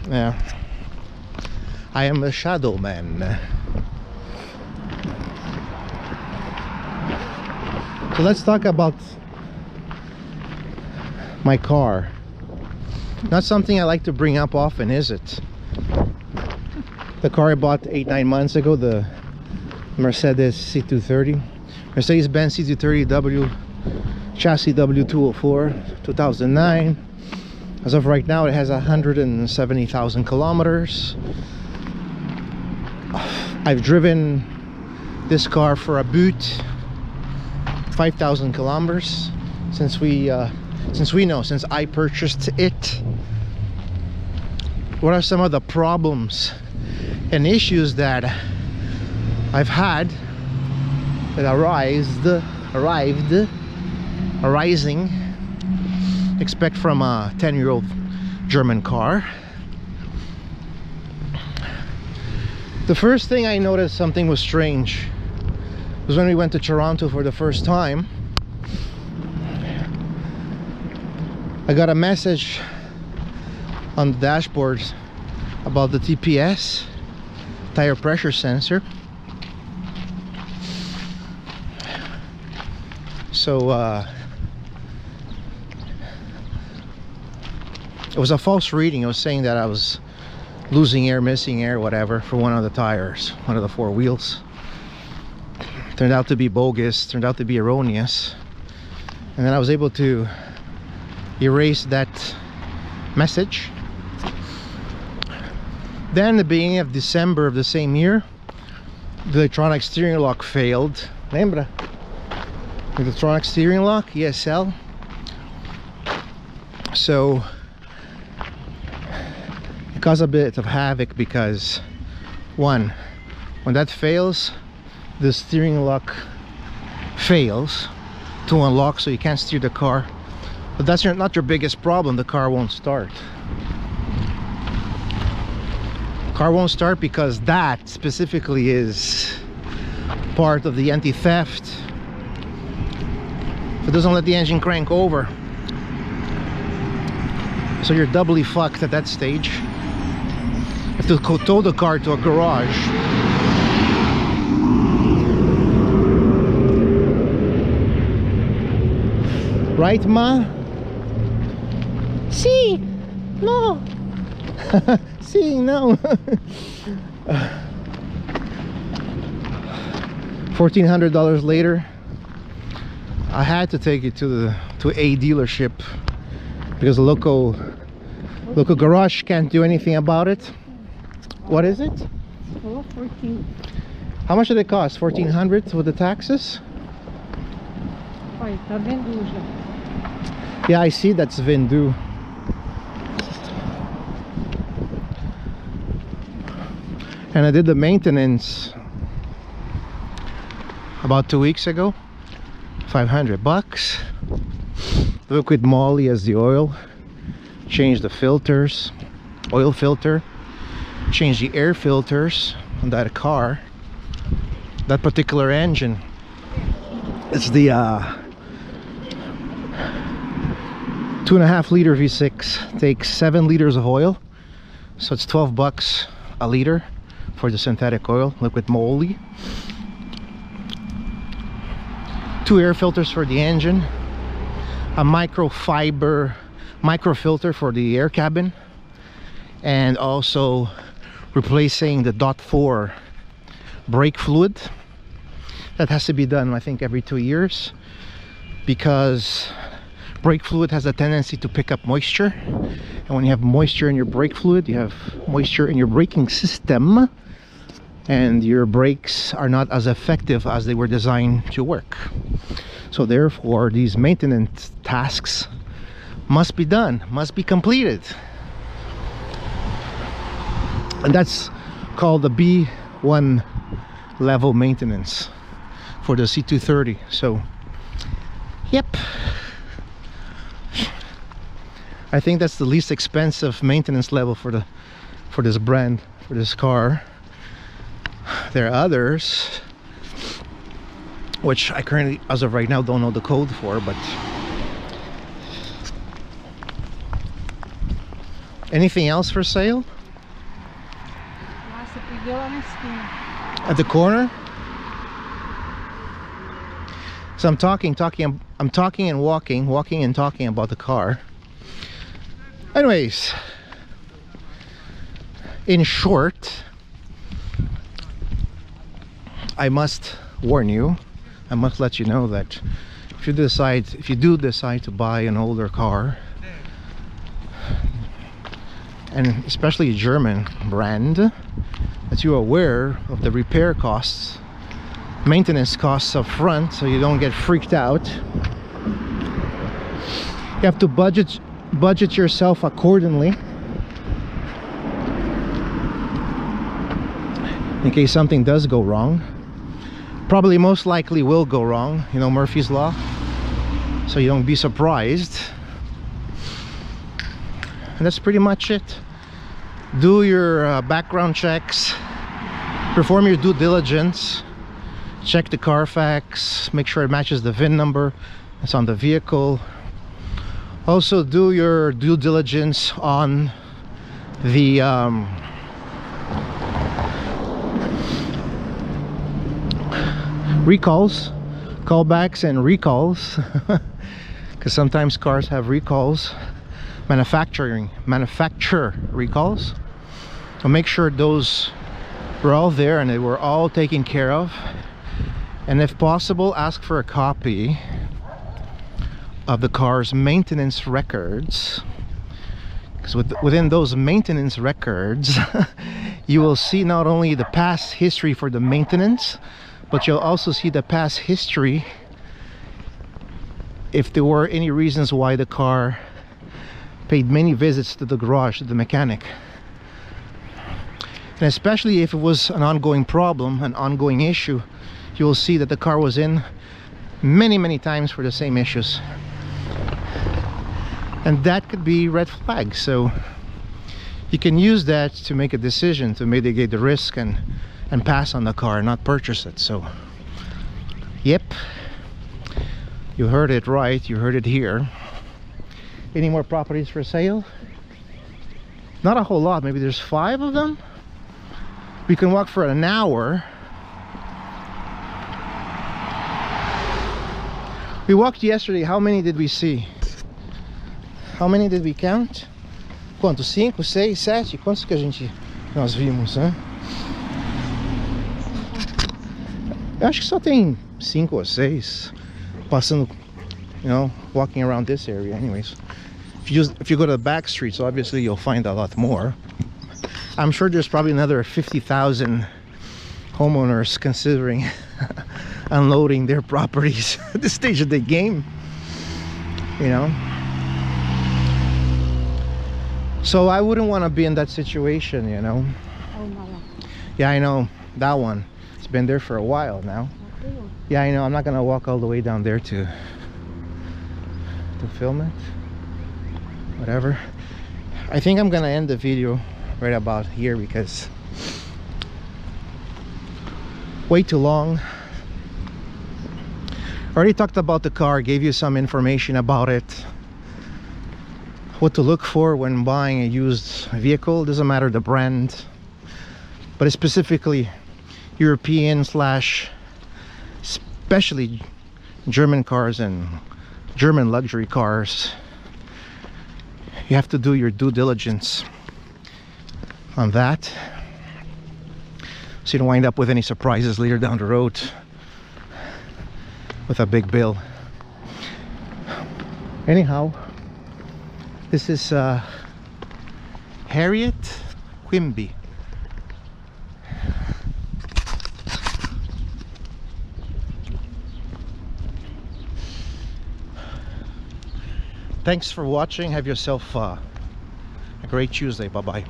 Yeah, I am a shadow man. So let's talk about my car. Not something I like to bring up often, is it? The car I bought 8-9 months ago, the Mercedes C230, Mercedes-Benz C230 chassis W204, 2009. As of right now, it has 170,000 kilometers. I've driven this car for about 5,000 kilometers since I purchased it. What are some of the problems and issues that I've had that arising expect from a 10-year-old German car? The first thing I noticed something was strange was when we went to Toronto for the first time. I got a message on the dashboard about the TPS, tire pressure sensor. So it was a false reading. It was saying that I was losing air, missing air, whatever, for one of the tires, one of the four wheels. Turned out to be bogus, turned out to be erroneous. And then I was able to erase that message. Then the beginning of December of the same year, the electronic steering lock failed. Lembra? The electronic steering lock, ESL. So it caused a bit of havoc because, one, when that fails, the steering lock fails to unlock, so you can't steer the car. But that's not your biggest problem. The car won't start. Car won't start because that specifically is part of the anti-theft. It doesn't let the engine crank over, so you're doubly fucked at that stage. You have to tow the car to a garage. Right, ma? Si, no. Si, no. $1,400 later, I had to take it to a dealership because the local garage can't do anything about it. What is it? Oh, 14. How much did it cost? 1,400 with the taxes? Oi, tá vendo já? Yeah, I see that's Vendu. And I did the maintenance about 2 weeks ago. $500. Liquid moly as the oil. Change the filters, oil filter. Change the air filters on that car. That particular engine. It's the 2.5 liter V6. Takes 7 liters of oil, so it's $12 a liter for the synthetic oil, liquid moly. 2 air filters for the engine, a microfiber microfilter for the air cabin, and also replacing the .4 brake fluid. That has to be done, I think, every 2 years, because brake fluid has a tendency to pick up moisture, and when you have moisture in your brake fluid, you have moisture in your braking system, and your brakes are not as effective as they were designed to work. So therefore, these maintenance tasks must be done, must be completed, and that's called the B1 level maintenance for the C230. So yep, I think that's the least expensive maintenance level for this brand, for this car. There are others which I currently, as of right now, don't know the code for, but Anything else for sale? Nasa pigil na skin. At the corner? So I'm talking and walking and talking about the car. Anyways, in short, I must warn you, I must let you know that if you do decide to buy an older car, and especially a German brand, that you are aware of the repair costs, maintenance costs up front, so you don't get freaked out. You have to budget yourself accordingly in case something does go wrong. Probably most likely will go wrong, you know, Murphy's Law, so you don't be surprised. And that's pretty much it. Do your background checks, perform your due diligence, check the Carfax, make sure it matches the VIN number that's on the vehicle. Also do your due diligence on the recalls, callbacks and recalls, because sometimes cars have recalls, manufacturer recalls. So make sure those were all there and they were all taken care of, and if possible ask for a copy of the car's maintenance records, because within those maintenance records you will see not only the past history for the maintenance, but you'll also see the past history if there were any reasons why the car paid many visits to the garage, to the mechanic. And especially if it was an ongoing problem, an ongoing issue, you will see that the car was in many times for the same issues, and that could be red flags. So you can use that to make a decision to mitigate the risk and pass on the car, not purchase it. So yep, you heard it right, you heard it here. Any more properties for sale? Not a whole lot, maybe there's 5 of them. We can walk for an hour. We walked yesterday, how many did we see? How many did we count? Quanto? 5, 6, 7? Quantos que nós vimos, hein? Eu acho que só tem 5 or 6 passando, you know, walking around this area. Anyways, if you go to the back streets, obviously you'll find a lot more. I'm sure there's probably another 50,000 homeowners considering unloading their properties at this stage of the game, you know. So I wouldn't want to be in that situation, you know. Yeah, I know that one. It's been there for a while now. Yeah, I know. I'm not gonna walk all the way down there to film it. Whatever. I think I'm gonna end the video right about here because way too long. Already talked about the car, gave you some information about it, what to look for when buying a used vehicle. Doesn't matter the brand, but it's specifically European / especially German cars and German luxury cars. You have to do your due diligence on that, so you don't wind up with any surprises later down the road with a big bill. Anyhow, this is Harriet Quimby. Thanks for watching. Have yourself a great Tuesday. Bye bye.